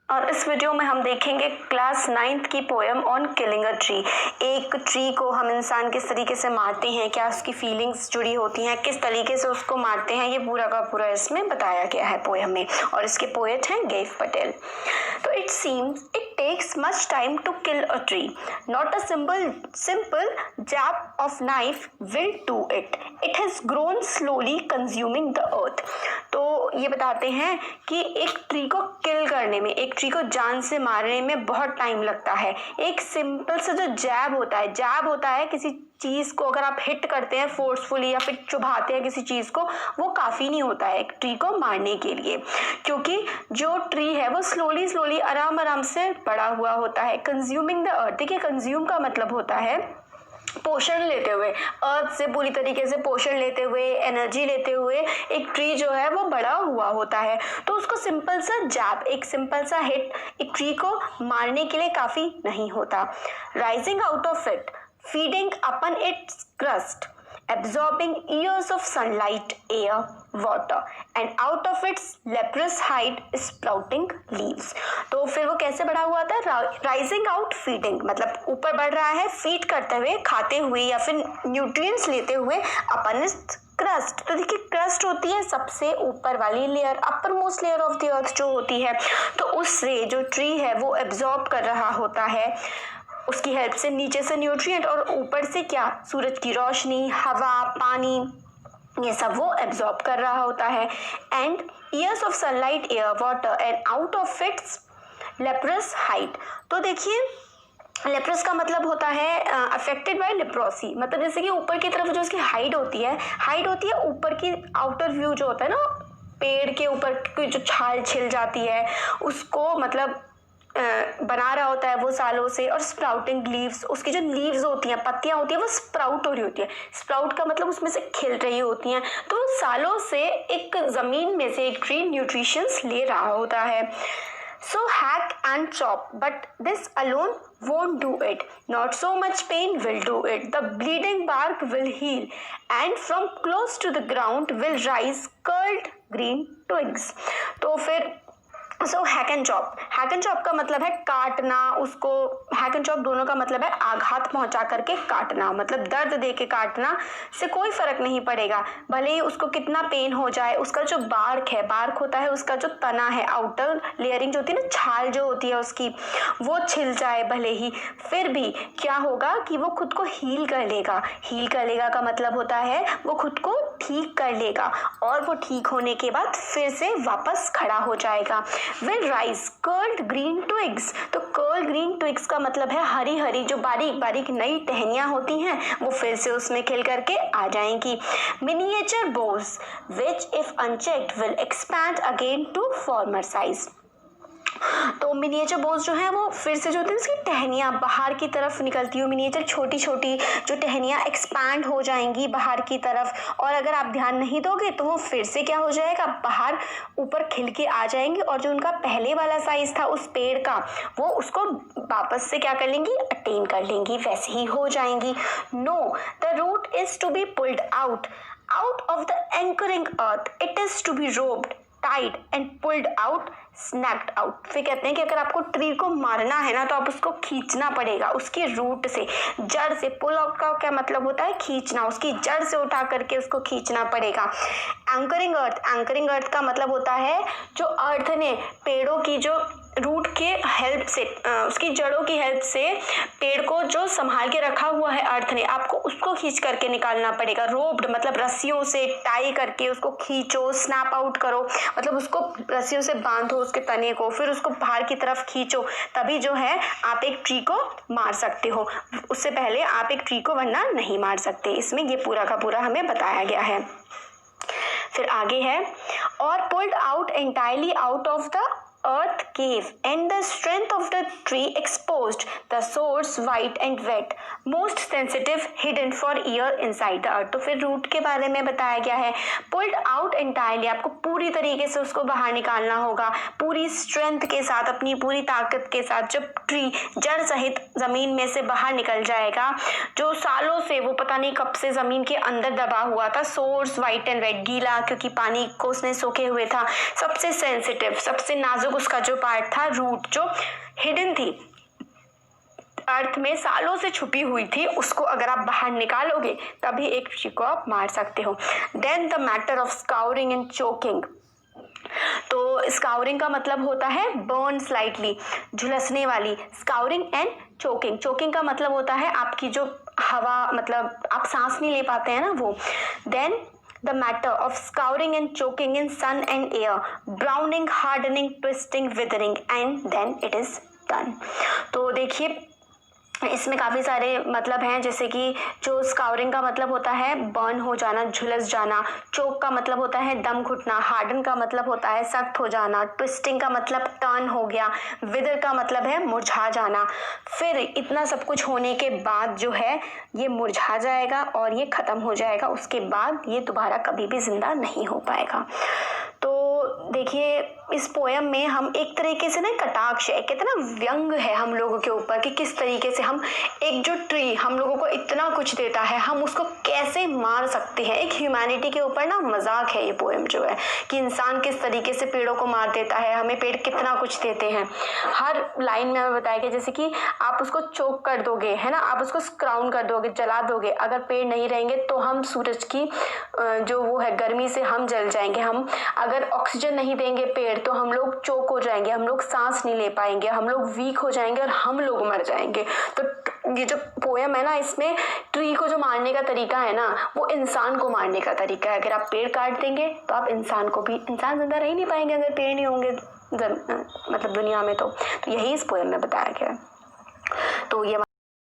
और इस वीडियो में हम देखेंगे क्लास 9th की poem on killing a tree. एक ट्री को हम इंसान किस तरीके से मारते हैं, क्या उसकी फीलिंग्स जुड़ी होती हैं, किस तरीके से उसको मारते हैं, ये पूरा का पूरा इसमें बताया गया है पोएम में। और इसके पोएट हैं गेव पटेल। तो it seems it takes much time to kill a tree, not a simple jab of knife will do it. It has grown slowly consuming the earth. तो ये बताते हैं कि एक ट्री को किल करने में, एक ट्री को जान से मारने में बहुत टाइम लगता है। एक सिंपल सा जो जैब होता है किसी चीज को अगर आप हिट करते हैं फोर्सफुली या फिर चुभाते हैं किसी चीज को, वो काफी नहीं होता है एक ट्री को मारने के लिए, क्योंकि जो ट्री है वो स्लोली आराम से बड़ा हुआ होता है। कंज्यूमिंग द अर्थ, देखिए कंज्यूम का मतलब होता है पोषण लेते हुए, अर्थ से पूरी तरीके से पोषण लेते हुए, एनर्जी लेते हुए एक ट्री जो है वो बड़ा हुआ होता है। तो उसको सिंपल सा जैब, एक सिंपल सा हिट एक ट्री को मारने के लिए काफी नहीं होता। Rising out of it, feeding upon its crust, absorbing years of sunlight, air, water, and out of its leprous hide sprouting leaves. तो फिर वो कैसे बढ़ा हुआ था? राइजिंग आउट, फीडिंग मतलब ऊपर बढ़ रहा है, फीड करते हुए, खाते हुए या फिर न्यूट्रिएंट्स लेते हुए अपन इस क्रस्ट। तो देखिए क्रस्ट होती है सबसे ऊपर वाली layer, upper most layer of the earth जो होती है, तो उससे जो ट्री है वो एब्जॉर्ब कर रहा होता है, उसकी हेल्प से नीचे से न्यूट्रिएंट और ऊपर से क्या, सूरज की रोशनी, हवा, पानी, ये सब वो एब्जॉर्ब कर रहा होता है। And years of sunlight, air, water and out of its leprous hide. तो देखिए लेप्रस का मतलब होता है अफेक्टेड बाय लेप्रोसी, मतलब जैसे कि ऊपर की तरफ जो उसकी हाइड होती है ऊपर की आउटर व्यू जो होता है ना, पेड़ के ऊपर की जो छाल छिल जाती है उसको मतलब बना रहा होता है वो सालों से। और स्प्राउटिंग लीव्स, उसकी जो लीव्स होती हैं, पत्तियां होती हैं, वो स्प्राउट हो रही होती है। स्प्राउट का मतलब उसमें से खिल रही होती हैं। तो सालों से एक जमीन में से एक ट्री न्यूट्रिशंस ले रहा होता है। So hack and chop, but this alone won't do it. Not so much pain will do it. The bleeding bark will heal, and from close to the ground will rise curled green twigs. तो फिर hack and chop का मतलब है काटना, उसको hack and chop दोनों का मतलब है आघात पहुंचा करके काटना, मतलब दर्द दे के काटना से कोई फर्क नहीं पड़ेगा, भले ही उसको कितना पेन हो जाए। उसका जो बार्क होता है, उसका जो तना है, आउटर लेयरिंग जो होती है ना, छाल जो होती है उसकी, वो छिल जाए भले ही, फिर भी क्या होगा कि वो खुद को हील कर लेगा का मतलब होता है वो खुद को ठीक कर लेगा, और वो ठीक होने के बाद फिर से वापस खड़ा हो जाएगा। will rise curled green twigs, तो curled green twigs का मतलब है हरी हरी जो बारीक बारीक नई टहनियां होती हैं वो फिर से उसमें खिल करके आ जाएंगी। miniature boughs which if unchecked will expand again to former size। तो मिनिएचर बोस जो है वो फिर से जो होती है उसकी टहनियाँ बाहर की तरफ निकलती हुई, मिनिएचर छोटी छोटी जो टहनियाँ एक्सपैंड हो जाएंगी बाहर की तरफ, और अगर आप ध्यान नहीं दोगे तो वो फिर से क्या हो जाएगा, बाहर ऊपर खिल के आ जाएंगे, और जो उनका पहले वाला साइज था उस पेड़ का वो उसको वापस से क्या कर लेंगी, अटेन कर लेंगी, वैसे ही हो जाएंगी। No, the root is to be pulled out of the anchoring earth, it is to be roped, tied and pulled out, snapped out. फिर कहते हैं कि अगर आपको ट्री को मारना है ना तो आप उसको खींचना पड़ेगा उसकी रूट से, जड़ से। पुल आउट का क्या मतलब होता है, खींचना, उसकी जड़ से उठा करके उसको खींचना पड़ेगा। एंकरिंग अर्थ का मतलब होता है जो अर्थ ने पेड़ों की जो रूट के हेल्प से, उसकी जड़ों की हेल्प से पेड़ को जो संभाल के रखा हुआ है अर्थ ने, आपको उसको खींच करके निकालना पड़ेगा। रोप्ड मतलब रस्सियों से टाई करके उसको खींचो, स्नैप आउट करो मतलब उसको रस्सियों से बांधो उसके तने को, फिर उसको बाहर की तरफ खींचो, तभी जो है आप एक ट्री को मार सकते हो। उससे पहले आप एक ट्री को वरना नहीं मार सकते। इसमें ये पूरा का पूरा हमें बताया गया है। फिर आगे है, और pulled out entirely out of the earth cave and the strength of the tree exposed, the source white and wet, most sensitive hidden for year inside the earth। तो फिर रूट के बारे में बताया गया है। पुल्ड आउट एंटायरली, आपको पूरी तरीके से उसको बाहर निकालना होगा, पूरी स्ट्रेंथ के साथ, अपनी पूरी ताकत के साथ। जब ट्री जड़ सहित जमीन में से बाहर निकल जाएगा, जो सालों से वो पता नहीं कब से जमीन के अंदर दबा हुआ था, सोर्स वाइट एंड वेट, गीला क्योंकि पानी को उसने सोखे हुए था, सबसे सेंसिटिव, सबसे नाजुक नाजुक उसका जो पार्ट था, रूट जो हिडन थी, अर्थ में सालों से छुपी हुई थी, उसको अगर आप बाहर निकालोगे तभी एक ट्री को आप मार सकते हो। Then the matter of scouring and choking. तो स्काउरिंग का मतलब होता है बर्न स्लाइटली, झुलसने वाली। स्काउरिंग एंड चोकिंग, चोकिंग का मतलब होता है आपकी जो हवा, मतलब आप सांस नहीं ले पाते हैं ना, वो। Then the matter of scouring and choking in sun and air, browning, hardening, twisting, withering, and then it is done। तो देखिए इसमें काफ़ी सारे मतलब हैं, जैसे कि जो स्काउरिंग का मतलब होता है बर्न हो जाना, झुलस जाना। चोक का मतलब होता है दम घुटना। हार्डन का मतलब होता है सख्त हो जाना। ट्विस्टिंग का मतलब टर्न हो गया। विदर का मतलब है मुरझा जाना। फिर इतना सब कुछ होने के बाद जो है ये मुरझा जाएगा और ये ख़त्म हो जाएगा। उसके बाद ये दोबारा कभी भी ज़िंदा नहीं हो पाएगा। तो देखिए इस पोयम में हम एक तरीके से ना कटाक्ष है, कितना व्यंग है हम लोगों के ऊपर कि किस तरीके से हम एक जो ट्री हम लोगों को इतना कुछ देता है, हम उसको कैसे मार सकते हैं। एक ह्यूमैनिटी के ऊपर ना मजाक है ये पोयम जो है, कि इंसान किस तरीके से पेड़ों को मार देता है, हमें पेड़ कितना कुछ देते हैं। हर लाइन में हमें बताया गया जैसे कि आप उसको चोक कर दोगे, है ना, आप उसको क्राउन कर दोगे, जला दोगे, अगर पेड़ नहीं रहेंगे तो हम सूरज की जो वो है गर्मी से हम जल जाएंगे। हम अगर ऑक्सीजन नहीं देंगे पेड़ तो हम लोग चोक हो जाएंगे, हम लोग सांस नहीं ले पाएंगे, हम लोग वीक हो जाएंगे और हम लोग मर जाएंगे। तो ये जो पोयम है ना, इसमें ट्री को जो मारने का तरीका है ना, वो इंसान को मारने का तरीका है। अगर आप पेड़ काट देंगे तो आप इंसान को भी, इंसान जिंदा रह ही नहीं पाएंगे अगर पेड़ नहीं होंगे मतलब दुनिया में। तो यही इस पोयम में बताया गया है। तो ये